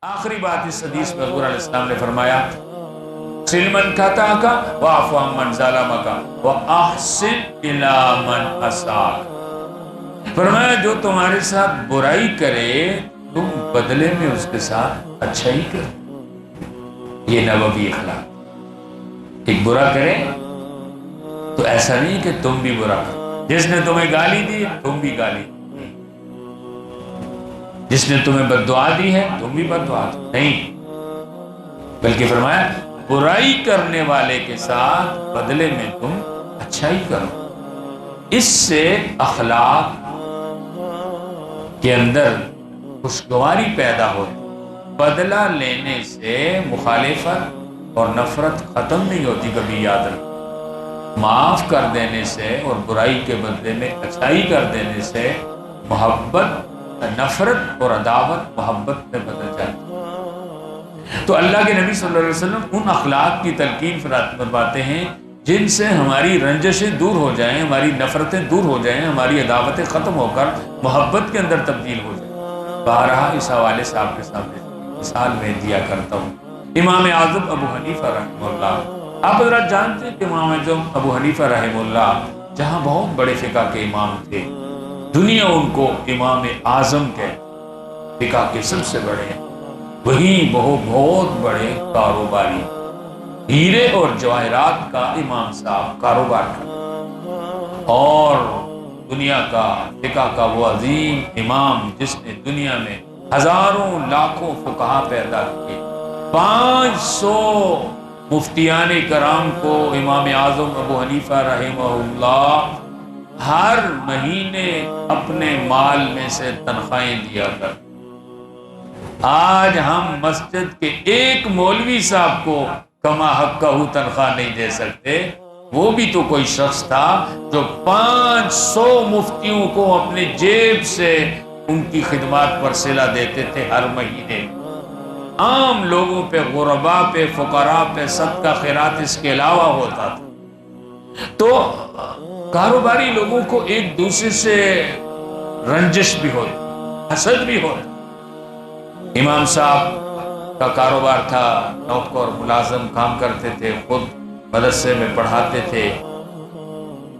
آخری بات اس حدیث میں حضور علیہ السلام نے فرمایا سل من قطعک واعف عمن ظلمک واحسن الی من اساءک، فرمایا جو تمہارے ساتھ برائی کرے تم بدلے میں اس کے ساتھ اچھائی کرو۔ یہ نبوی اخلاق، ایک برا کرے تو ایسا نہیں کہ تم بھی برا کرو، جس نے تمہیں گالی دی تم بھی گالی، جس نے تمہیں بد دعا دی ہے تم بھی بد دعا دو، نہیں، بلکہ فرمایا برائی کرنے والے کے ساتھ بدلے میں تم اچھائی کرو۔ اس سے اخلاق کے اندر خوشگواری پیدا ہوتی، بدلہ لینے سے مخالفت اور نفرت ختم نہیں ہوتی، کبھی یاد رکھو، معاف کر دینے سے اور برائی کے بدلے میں اچھائی کر دینے سے محبت نفرت اور عداوت محبت میں بدل جاتی۔ تو اللہ کے نبی صلی اللہ علیہ وسلم ان اخلاق کی تلقین فرماتے ہیں جن سے ہماری رنجشیں دور ہو جائیں، ہماری نفرتیں دور ہو جائیں، ہماری عداوتیں ختم ہو کر محبت کے اندر تبدیل ہو جائیں۔ بارہا اس حوالے سے آپ کے سامنے مثال میں دیا کرتا ہوں۔ امام اعظم ابو حنیفہ رحمہ اللہ، آپ حضرات جانتے ہیں کہ امام اعظم ابو حنیفہ رحمہ اللہ جہاں بہت بڑے فقہ کے امام تھے، دنیا ان کو امام اعظم کے فقہ کے سب سے بڑے ہیں، وہی بہت بڑے کاروباری، ہیرے اور جواہرات کا امام صاحب کاروبار کا، اور دنیا کا فقہ کا وہ عظیم امام جس نے دنیا میں ہزاروں لاکھوں فقہا پیدا کیے، 500 مفتیان کرام کو امام اعظم ابو حنیفہ رحمہ اللہ ہر مہینے اپنے مال میں سے تنخواہیں دیا کر۔ آج ہم مسجد کے ایک مولوی صاحب کو کما حقہ تنخواہ نہیں دے سکتے، وہ بھی تو کوئی شخص تھا جو 500 مفتیوں کو اپنے جیب سے ان کی خدمات پر صلہ دیتے تھے ہر مہینے۔ عام لوگوں پہ، غرباء پہ، فقراء پہ صدقہ خیرات اس کے علاوہ ہوتا تھا۔ تو کاروباری لوگوں کو ایک دوسرے سے رنجش بھی ہوتی، حسد بھی ہوتا۔ امام صاحب کا کاروبار تھا، نوکر ملازم کام کرتے تھے، خود مدرسے میں پڑھاتے تھے۔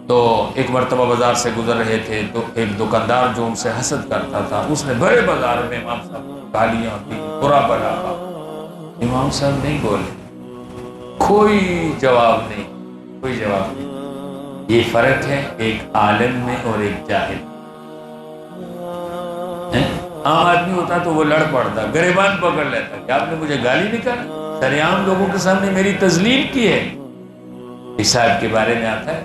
تو ایک مرتبہ بازار سے گزر رہے تھے تو ایک دکاندار جو ان سے حسد کرتا تھا، اس نے بڑے بازار میں امام صاحب کو گالیاں دی، برا بھلا کہا۔ امام صاحب نہیں بولے، کوئی جواب نہیں۔ یہ فرق ہے ایک عالم میں اور ایک جاہل۔ عام آدمی ہوتا تو وہ لڑ پڑتا، گریبان پکڑ لیتا کہ آپ نے مجھے گالی نکالی، سرعام لوگوں کے سامنے میری تذلیل کی ہے۔ اس صاحب کے بارے میں آتا ہے،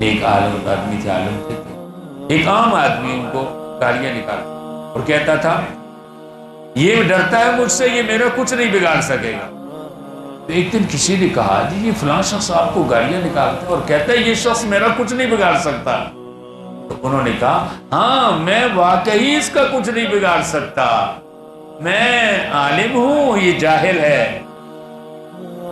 ایک عالم آدمی تھے، عالم تھے، ایک عام آدمی ان کو گالیاں نکالتا اور کہتا تھا یہ ڈرتا ہے مجھ سے، یہ میرا کچھ نہیں بگاڑ سکے گا۔ تو ایک دن کسی نے کہا جی یہ فلاں شخص آپ کو گالیاں نکالتا ہے اور کہتا ہے یہ شخص میرا کچھ نہیں بگاڑ سکتا۔ تو انہوں نے کہا ہاں میں واقعی اس کا کچھ نہیں بگاڑ سکتا، میں عالم ہوں، یہ جاہل ہے۔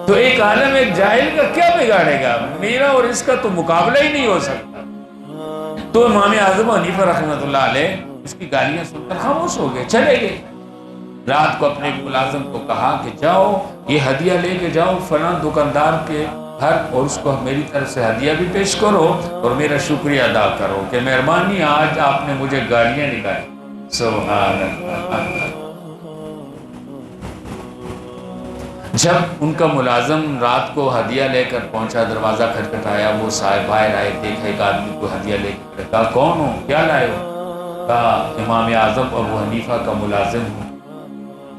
تو ایک عالم ایک جاہل کا کیا بگاڑے گا، میرا اور اس کا تو مقابلہ ہی نہیں ہو سکتا۔ تو امام اعظم حنیفہ رحمۃ اللہ علیہ اس کی گالیاں سن کر خاموش ہو گئے، چلے گئے۔ رات کو اپنے ملازم کو کہا کہ جاؤ یہ ہدیہ لے کے جاؤ فلاں دکاندار کے گھر اور اس کو میری طرف سے ہدیہ بھی پیش کرو اور میرا شکریہ ادا کرو کہ مہربانی آج آپ نے مجھے گالیاں نکالی۔ سبحان اللہ۔ جب ان کا ملازم رات کو ہدیہ لے کر پہنچا، دروازہ کھٹکھٹایا، وہ صاحب باہر آئے، دیکھا ایک آدمی کو ہدیہ لے کر، کہا کون ہو، کیا لائے ہو؟ کہا امام اعظم ابو حنیفہ کا ملازم ہوں،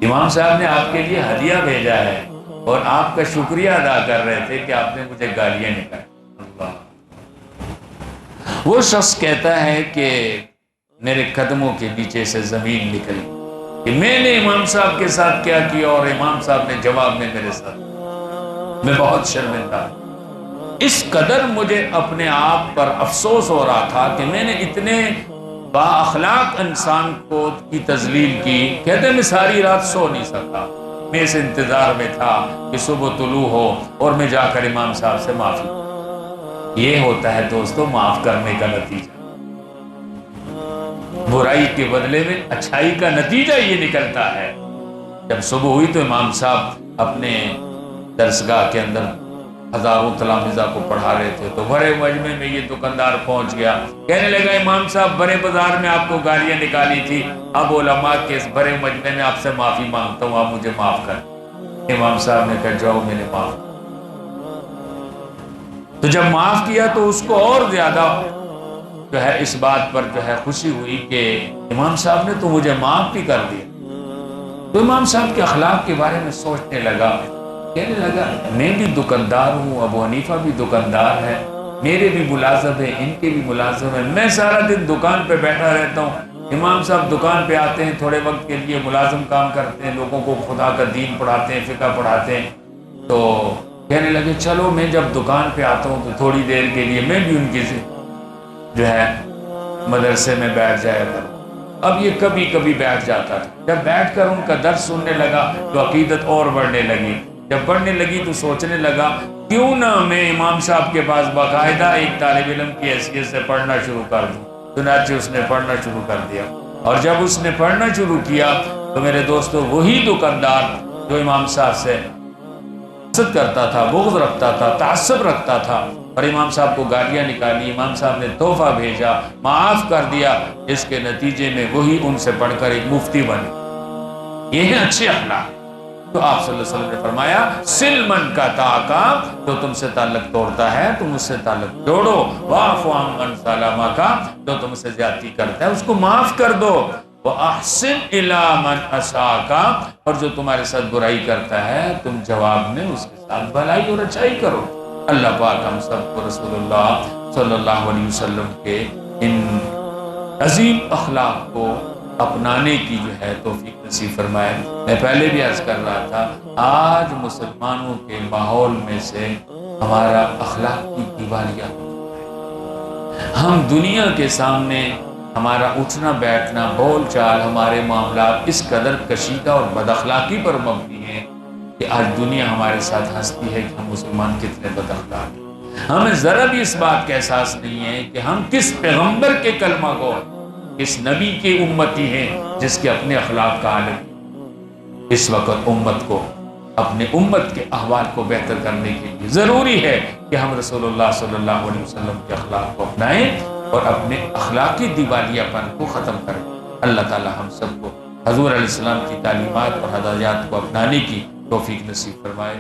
امام صاحب نے آپ کے لیے ہدیہ بھیجا ہے اور آپ کا شکریہ ادا کر رہے تھے کہ آپ نے مجھے گالیاں نکالی۔ اللہ۔ وہ شخص کہتا ہے کہ میرے قدموں کے نیچے سے زمین نکلی کہ میں نے امام صاحب کے ساتھ کیا کیا اور امام صاحب نے جواب میں میرے ساتھ، میں بہت شرمندہ، اس قدر مجھے اپنے آپ پر افسوس ہو رہا تھا کہ میں نے اتنے با اخلاق انسان کو کی تذلیل کی۔ کہتے میں ساری رات سو نہیں سکتا، میں اس انتظار میں تھا کہ صبح طلوع ہو اور میں جا کر امام صاحب سے معافی۔ یہ ہوتا ہے دوستو معاف کرنے کا نتیجہ۔ برائی کے بدلے میں اچھائی کا نتیجہ یہ نکلتا ہے۔ جب صبح ہوئی تو امام صاحب اپنے درسگاہ کے اندر ہزاروں تلامذہ کو پڑھا رہے تھے، تو بڑے مجمع میں یہ دکاندار پہنچ گیا، کہنے لگا امام صاحب بڑے بازار میں آپ کو گالیاں نکالی تھی، اب علماء کے اس بڑے مجمع میں آپ سے معافی مانگتا ہوں، آپ مجھے معاف کر۔ امام صاحب نے کہا جاؤ میں نے معاف۔ تو جب معاف کیا تو اس کو اور زیادہ جو ہے اس بات پر جو ہے خوشی ہوئی کہ امام صاحب نے تو مجھے معاف بھی کر دیا۔ تو امام صاحب کے اخلاق کے بارے میں سوچنے لگا، کہنے لگا میں بھی دکاندار ہوں، ابو حنیفہ بھی دکاندار ہے، میرے بھی ملازم ہیں، ان کے بھی ملازم ہیں، میں سارا دن دکان پہ بیٹھا رہتا ہوں، امام صاحب دکان پہ آتے ہیں تھوڑے وقت کے لیے، ملازم کام کرتے ہیں، لوگوں کو خدا کا دین پڑھاتے ہیں، فقہ پڑھاتے ہیں۔ تو کہنے لگے چلو میں جب دکان پہ آتا ہوں تو تھوڑی دیر کے لیے میں بھی ان کی جو ہے مدرسے میں بیٹھ جایا کروں۔ اب یہ کبھی کبھی بیٹھ جاتا تھا، جب بیٹھ کر ان کا درس سننے لگا تو عقیدت اور بڑھنے لگی، جب بڑھنے لگی تو سوچنے لگا کیوں نہ میں امام صاحب کے پاس باقاعدہ ایک طالب علم کی حیثیت سے پڑھنا شروع کر دوں۔ چنانچہ اس نے پڑھنا شروع کر دیا، اور جب اس نے پڑھنا شروع کیا تو میرے دوستو وہی دکاندار جو امام صاحب سے حسد کرتا تھا، بغض رکھتا تھا، تعصب رکھتا تھا اور امام صاحب کو گالیاں نکالی، امام صاحب نے تحفہ بھیجا، معاف کر دیا، اس کے نتیجے میں وہی ان سے پڑھ کر ایک مفتی بنے۔ یہ ہیں اچھے اخلاق۔ تو آپ صلی اللہ علیہ وسلم نے فرمایا سل من کا تعاقا، جو تم سے تعلق توڑتا ہے تم اس سے تعلق جوڑو، واعف عن من ظلم کا، جو تم سے زیادتی کرتا ہے اس کو معاف کر دو، وَأَحْسِنْ إِلَىٰ مَنْ أَسَاءَكَ، اور جو تمہارے ساتھ برائی کرتا ہے تم جواب میں اس کے ساتھ بھلائی اور اچھائی کرو۔ اللہ پاک ہم سب کو رسول اللہ صلی اللہ علیہ وسلم کے ان عظیم اخلاق کو اپنانے کی جو ہے توفیق نصیب فرمائے۔ میں پہلے بھی عرض کر رہا تھا، آج مسلمانوں کے ماحول میں سے ہمارا اخلاق کی دیوالیاں، ہم دنیا کے سامنے ہمارا اٹھنا بیٹھنا، بول چال، ہمارے معاملات اس قدر کشیدہ اور بد اخلاقی پر مبنی ہیں کہ آج دنیا ہمارے ساتھ ہنستی ہے کہ ہم مسلمان کتنے بد اخلاق ہیں۔ ہمیں ذرا بھی اس بات کا احساس نہیں ہے کہ ہم کس پیغمبر کے کلمہ گو، کس نبی کے امتی ہیں جس کے اپنے اخلاق کا عالم۔ اس وقت امت کو اپنے امت کے احوال کو بہتر کرنے کے لیے ضروری ہے کہ ہم رسول اللہ صلی اللہ علیہ وسلم کے اخلاق کو اپنائیں اور اپنے اخلاقی دیوالیہ پن کو ختم کریں۔ اللہ تعالی ہم سب کو حضور علیہ السلام کی تعلیمات اور ہدایات کو اپنانے کی توفیق نصیب فرمائے۔